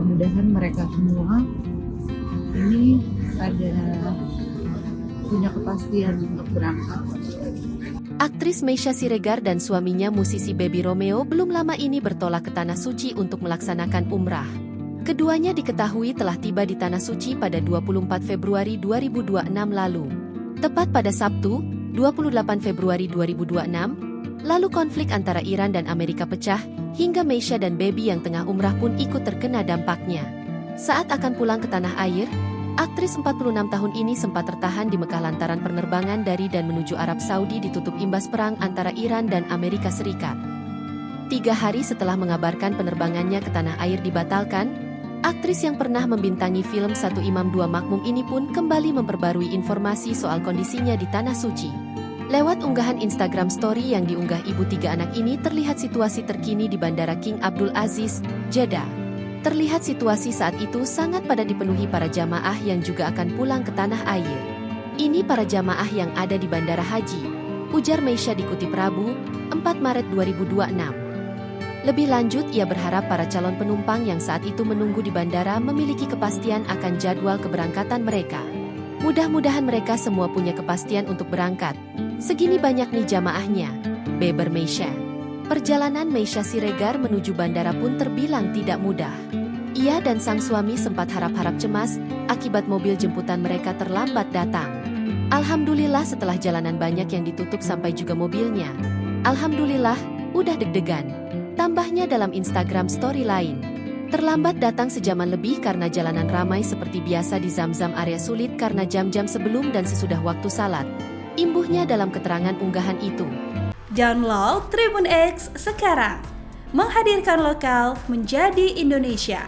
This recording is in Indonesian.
mudah-mudahan mereka semua ini ada punya kepastian untuk berangkat. Aktris Meisya Siregar dan suaminya musisi Baby Romeo belum lama ini bertolak ke Tanah Suci untuk melaksanakan umrah. Keduanya diketahui telah tiba di Tanah Suci pada 24 Februari 2026 lalu. Tepat pada Sabtu, 28 Februari 2026, lalu konflik antara Iran dan Amerika pecah, hingga Meisya dan Baby yang tengah umrah pun ikut terkena dampaknya. Saat akan pulang ke tanah air, aktris 46 tahun ini sempat tertahan di Mekah lantaran penerbangan dari dan menuju Arab Saudi ditutup imbas perang antara Iran dan Amerika Serikat. 3 hari setelah mengabarkan penerbangannya ke tanah air dibatalkan, aktris yang pernah membintangi film Satu Imam Dua Makmum ini pun kembali memperbarui informasi soal kondisinya di Tanah Suci. Lewat unggahan Instagram Story yang diunggah ibu 3 anak ini terlihat situasi terkini di Bandara King Abdul Aziz, Jeddah. Terlihat situasi saat itu sangat padat dipenuhi para jamaah yang juga akan pulang ke tanah air. Ini para jamaah yang ada di Bandara Haji, ujar Meisya dikutip Rabu, 4 Maret 2026. Lebih lanjut, ia berharap para calon penumpang yang saat itu menunggu di bandara memiliki kepastian akan jadwal keberangkatan mereka. Mudah-mudahan mereka semua punya kepastian untuk berangkat. Segini banyak nih jamaahnya, beber Meisya. Perjalanan Meisya Siregar menuju bandara pun terbilang tidak mudah. Ia dan sang suami sempat harap-harap cemas akibat mobil jemputan mereka terlambat datang. Alhamdulillah setelah jalanan banyak yang ditutup sampai juga mobilnya. Alhamdulillah, udah deg-degan. Tambahnya dalam Instagram Story lain. Terlambat datang sejaman lebih karena jalanan ramai seperti biasa di Zam-Zam area sulit karena jam-jam sebelum dan sesudah waktu salat. Imbuhnya dalam keterangan unggahan itu. Download Tribun X sekarang, menghadirkan lokal menjadi Indonesia.